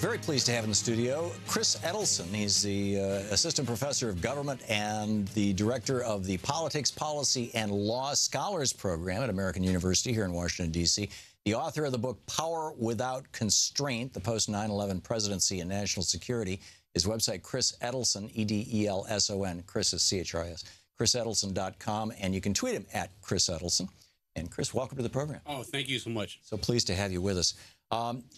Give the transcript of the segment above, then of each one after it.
Very pleased to have in the studio Chris Edelson. He's the Assistant Professor of Government and the Director of the Politics, Policy, and Law Scholars Program at American University here in Washington, D.C. The author of the book Power Without Constraint, the Post-9/11 Presidency and National Security. His website, Chris Edelson, E-D-E-L-S-O-N. Chris is C-H-R-I-S. ChrisEdelson.com. And you can tweet him at Chris Edelson. And Chris, welcome to the program. Oh, thank you so much. So pleased to have you with us.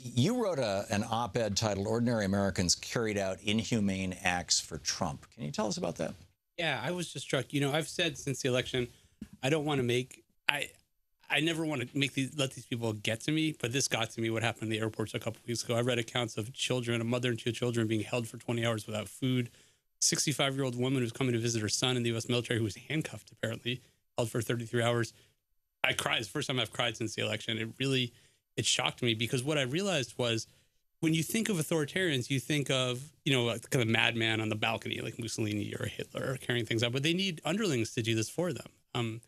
You wrote an op-ed titled Ordinary Americans Carried Out Inhumane Acts for Trump. Can you tell us about that? Yeah, I was just struck. You know, I've said since the election, I don't want to make, I never want to make let these people get to me, but this got to me, what happened in the airports a couple of weeks ago. I read accounts of children, a mother and two children being held for 20 hours without food. 65-year-old woman who's coming to visit her son in the U.S. military who was handcuffed, apparently, held for 33 hours. I cried. It's the first time I've cried since the election. It shocked me because what I realized was when you think of authoritarians, you think of, you know, like kind of madman on the balcony like Mussolini or Hitler carrying things out, but they need underlings to do this for them.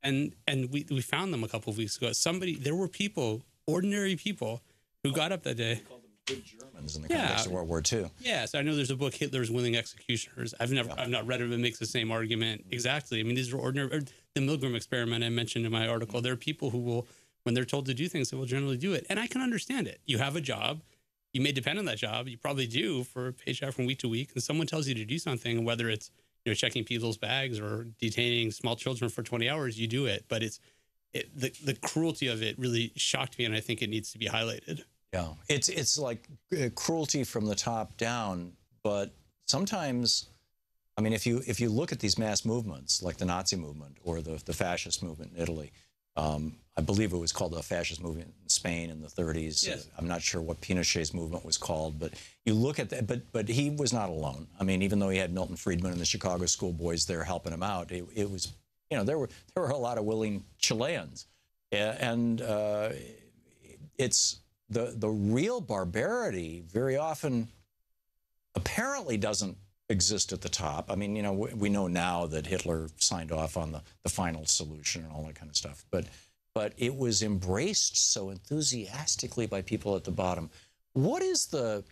And we found them a couple of weeks ago. There were people, ordinary people, who got up that day. They called them good Germans in the context of World War II. Yes, I know there's a book, Hitler's Willing Executioners. I've not read it, but it makes the same argument. Exactly. I mean, these are ordinary. The Milgram experiment I mentioned in my article. There are people who will, when they're told to do things, they will generally do it. And I can understand it. You have a job. You may depend on that job. You probably do for a paycheck from week to week. And someone tells you to do something, whether it's, you know, checking people's bags or detaining small children for 20 hours, you do it. But the cruelty of it really shocked me, and I think it needs to be highlighted. Yeah, it's like cruelty from the top down. But sometimes, I mean, if you look at these mass movements, like the Nazi movement or the fascist movement in Italy, I believe it was called the fascist movement in Spain in the 30s. Yes. I'm not sure what Pinochet's movement was called, but you look at that. But he was not alone. I mean, even though he had Milton Friedman and the Chicago schoolboys there helping him out, it was, you know, there were a lot of willing Chileans, and it's the real barbarity very often apparently doesn't exist at the top. I mean, you know, we know now that Hitler signed off on the final solution and all that kind of stuff, but it was embraced so enthusiastically by people at the bottom. What is the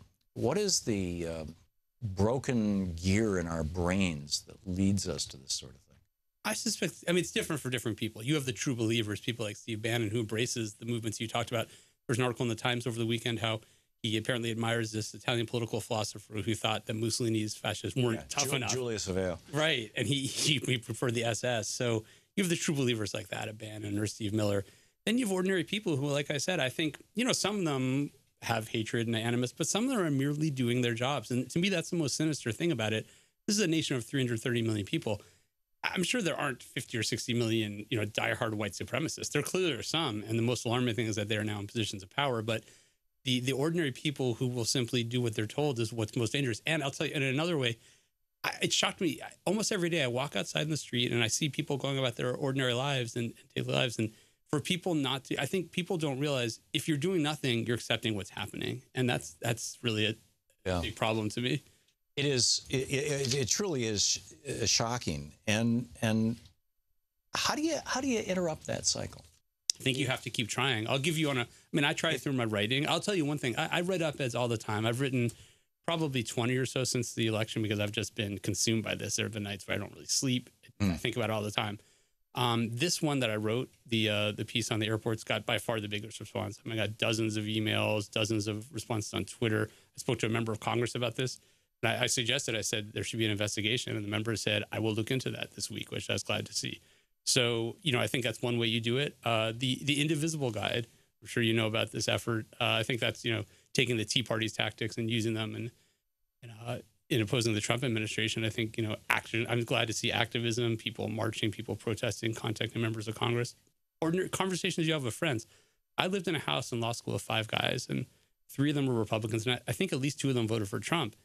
broken gear in our brains that leads us to this sort of thing? I suspect, I mean, it's different for different people. You have the true believers, people like Steve Bannon, who embraces the movements you talked about. There's an article in the Times over the weekend how he apparently admires this Italian political philosopher who thought that Mussolini's fascists weren't tough enough. Julius Saveo. Right. And he preferred the SS. So you have the true believers like that, a Bannon or Steve Miller. Then you have ordinary people who, like I said, I think, you know, some of them have hatred and animus, but some of them are merely doing their jobs. And to me, that's the most sinister thing about it. This is a nation of 330 million people. I'm sure there aren't 50 or 60 million, you know, diehard white supremacists. There clearly are some. And the most alarming thing is that they are now in positions of power. But the ordinary people who will simply do what they're told is what's most dangerous. And I'll tell you, in another way, it shocked me. Almost every day I walk outside in the street and I see people going about their ordinary lives and daily lives. And for people not to, I think people don't realize if you're doing nothing, you're accepting what's happening. And that's really a big problem to me. It is. It truly is shocking. And how do you interrupt that cycle? I think you have to keep trying. I'll give you I try it through my writing. I'll tell you one thing. I read op-eds all the time. I've written probably 20 or so since the election because I've just been consumed by this. There have been nights where I don't really sleep. I think about it all the time. This one that I wrote, the piece on the airports, got by far the biggest response. I mean, I got dozens of emails, dozens of responses on Twitter. I spoke to a member of Congress about this. And I said there should be an investigation. And the member said, I will look into that this week, which I was glad to see. So, you know, I think that's one way you do it. The Indivisible Guide, I'm sure you know about this effort. I think that's, you know, taking the Tea Party's tactics and using them in opposing the Trump administration. I think, you know, action. I'm glad to see activism, people marching, people protesting, contacting members of Congress, ordinary conversations you have with friends. I lived in a house in law school of 5 guys, and 3 of them were Republicans, and I think at least 2 of them voted for Trump.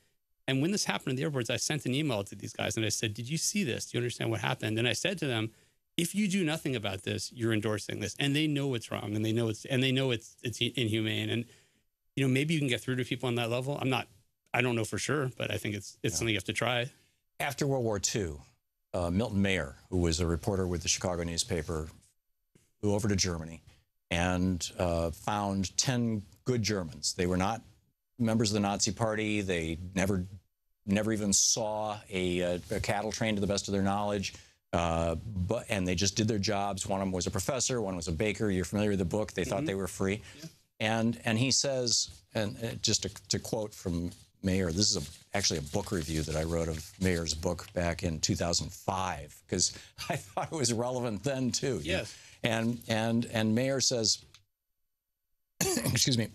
And when this happened in the airports, I sent an email to these guys, and I said, did you see this? Do you understand what happened? And I said to them, if you do nothing about this, you're endorsing this, and they know it's wrong, and they know it's inhumane, and you know maybe you can get through to people on that level. I don't know for sure, but I think it's something you have to try. After World War II, Milton Mayer, who was a reporter with the Chicago newspaper, flew over to Germany and found 10 good Germans. They were not members of the Nazi Party. They never even saw a cattle train to the best of their knowledge. And they just did their jobs. One of them was a professor, one was a baker. You're familiar with the book. They thought they were free. Yeah. And he says, and just to quote from Mayer, this is actually a book review that I wrote of Mayer's book back in 2005, because I thought it was relevant then too. Yes. And Mayer says, excuse me,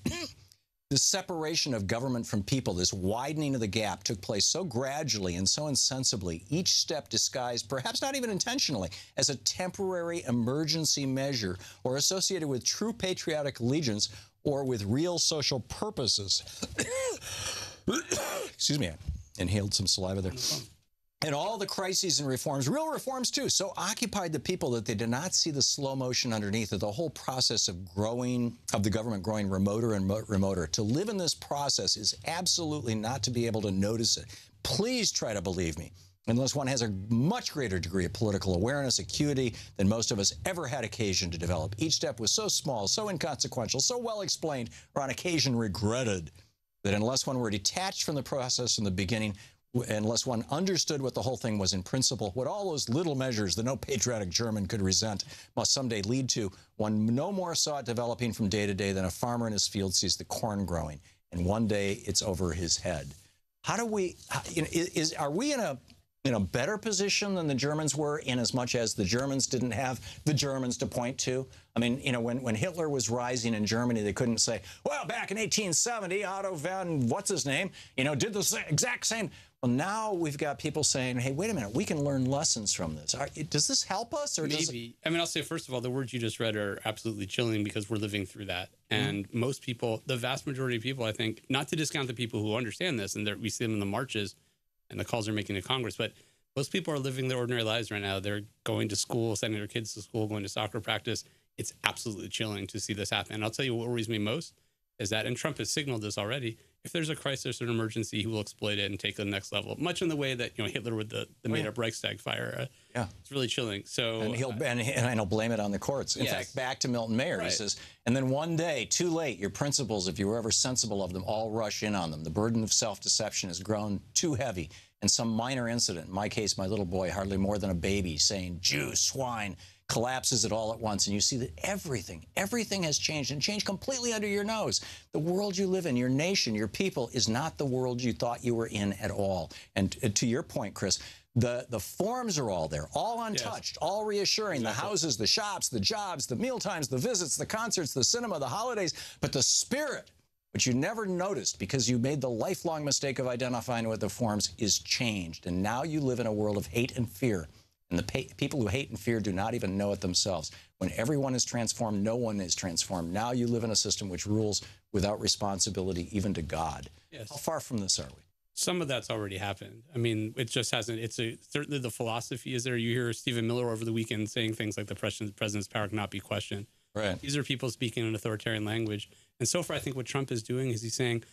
this separation of government from people, this widening of the gap, took place so gradually and so insensibly, each step disguised, perhaps not even intentionally, as a temporary emergency measure or associated with true patriotic allegiance or with real social purposes. Excuse me, I inhaled some saliva there. And all the crises and reforms, real reforms too, so occupied the people that they did not see the slow motion underneath of the whole process of the government growing remoter and remoter. To live in this process is absolutely not to be able to notice it. Please try to believe me, unless one has a much greater degree of political awareness, acuity, than most of us ever had occasion to develop. Each step was so small, so inconsequential, so well explained, or on occasion regretted, that unless one were detached from the process in the beginning, unless one understood what the whole thing was in principle, what all those little measures that no patriotic German could resent must someday lead to, one no more saw it developing from day to day than a farmer in his field sees the corn growing, and one day it's over his head. How do we, are we in a better position than the Germans were, in as much as the Germans didn't have the Germans to point to? I mean, when Hitler was rising in Germany, they couldn't say, well, back in 1870, Otto von what's-his-name, did the exact same. Well, now we've got people saying, hey, wait a minute, we can learn lessons from this. Does this help us? Or maybe. I mean, I'll say, first of all, the words you just read are absolutely chilling, because we're living through that. And most people, the vast majority of people, I think, not to discount the people who understand this, and we see them in the marches and the calls they're making to Congress, but most people are living their ordinary lives right now. They're going to school, sending their kids to school, going to soccer practice. It's absolutely chilling to see this happen. And I'll tell you what worries me most is that, and Trump has signaled this already, if there's a crisis or an emergency, he will exploit it and take it to the next level, much in the way that Hitler with the made-up Reichstag fire. It's really chilling. So, and he'll blame it on the courts. In fact, back to Milton Mayer, he says, and then one day, too late, your principles, if you were ever sensible of them, all rush in on them. The burden of self-deception has grown too heavy, and some minor incident, in my case, my little boy, hardly more than a baby, saying, Jew, swine, collapses it all at once, and you see that everything has changed, and changed completely under your nose. The world you live in, your nation, your people, is not the world you thought you were in at all. And to your point, Chris, the forms are all there, all untouched, all reassuring. Exactly. The houses, the shops, the jobs, the mealtimes, the visits, the concerts, the cinema, the holidays, but the spirit, which you never noticed because you made the lifelong mistake of identifying with the forms, is changed. And now you live in a world of hate and fear. And the people who hate and fear do not even know it themselves. When everyone is transformed, no one is transformed. Now you live in a system which rules without responsibility even to God. Yes. How far from this are we? Some of that's already happened. I mean, it just hasn't. Certainly the philosophy is there. You hear Stephen Miller over the weekend saying things like the president's power cannot be questioned. Right. These are people speaking in authoritarian language. And so far, I think what Trump is doing is he's saying,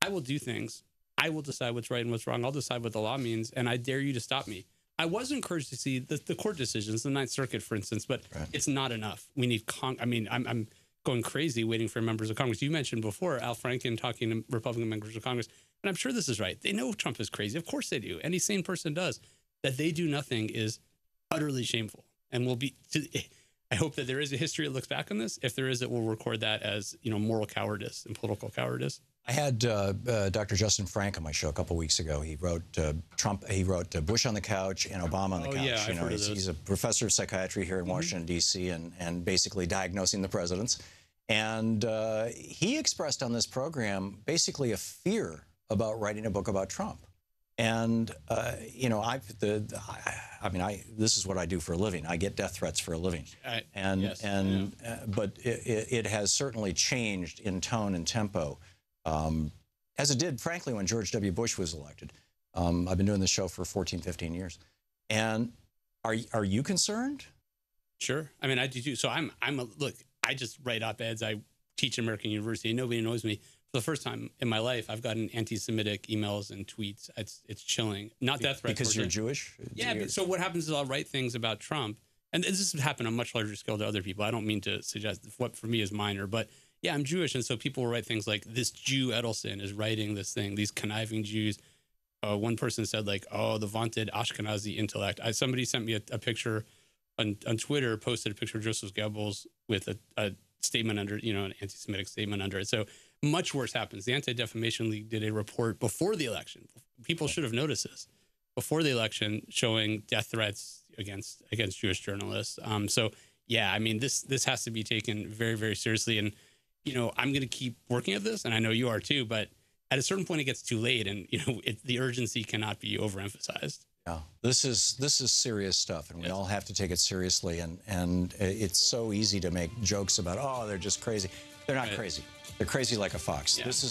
I will do things. I will decide what's right and what's wrong. I'll decide what the law means, and I dare you to stop me. I was encouraged to see the court decisions, the Ninth Circuit, for instance, but it's not enough. We need I'm going crazy waiting for members of Congress. You mentioned before Al Franken talking to Republican members of Congress, and I'm sure this is right. They know Trump is crazy. Of course they do. Any sane person does. That they do nothing is utterly shameful, and will be. I hope that there is a history that looks back on this. If there is, it will record that as moral cowardice and political cowardice. I had Dr. Justin Frank on my show a couple weeks ago. He wrote He wrote Bush on the Couch and Obama on the Couch. Yeah, he's a professor of psychiatry here in Washington D.C. and basically diagnosing the presidents. And he expressed on this program basically a fear about writing a book about Trump. And this is what I do for a living. I get death threats for a living, but it has certainly changed in tone and tempo. As it did, frankly, when George W. Bush was elected. I've been doing this show for 14, 15 years. And are you concerned? Sure. I mean, I do too. So look, I just write op-eds. I teach at American University. Nobody knows me. For the first time in my life, I've gotten anti-Semitic emails and tweets. It's chilling. Not death threats. Because you're Jewish? Yeah. So what happens is I'll write things about Trump. And this has happened on a much larger scale to other people. I don't mean to suggest what for me is minor, but yeah, I'm Jewish. And so people will write things like, this Jew Edelson is writing this thing, these conniving Jews. One person said, like, oh, the vaunted Ashkenazi intellect. Somebody sent me a picture on Twitter, posted a picture of Joseph Goebbels with a statement under, an anti-Semitic statement under it. So much worse happens. The Anti-Defamation League did a report before the election. People should have noticed this before the election, showing death threats against Jewish journalists. So yeah, I mean, this has to be taken very, very seriously. And I'm going to keep working at this, and I know you are too. But at a certain point, it gets too late, and the urgency cannot be overemphasized. Yeah, this is serious stuff, and we all have to take it seriously. And it's so easy to make jokes about, oh, they're just crazy. They're not crazy. They're crazy like a fox. Yeah. This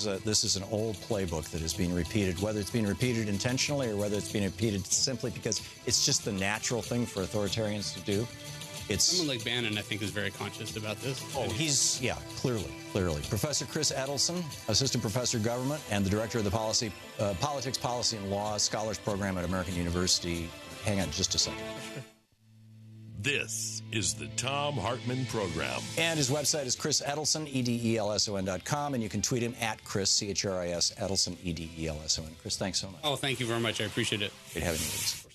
is an old playbook that is being repeated, whether it's being repeated intentionally or whether it's being repeated simply because it's just the natural thing for authoritarians to do. Someone like Bannon, I think, is very conscious about this. Oh, clearly. Professor Chris Edelson, Assistant Professor of Government and the Director of the Politics, Policy, and Law Scholars Program at American University. Hang on just a second. Sure. This is the Thom Hartmann Program. And his website is Chris Edelson, EDELSON.com, and you can tweet him at Chris, CHRIS, Edelson, EDELSON. Chris, thanks so much. Oh, thank you very much. I appreciate it. Great having you with us.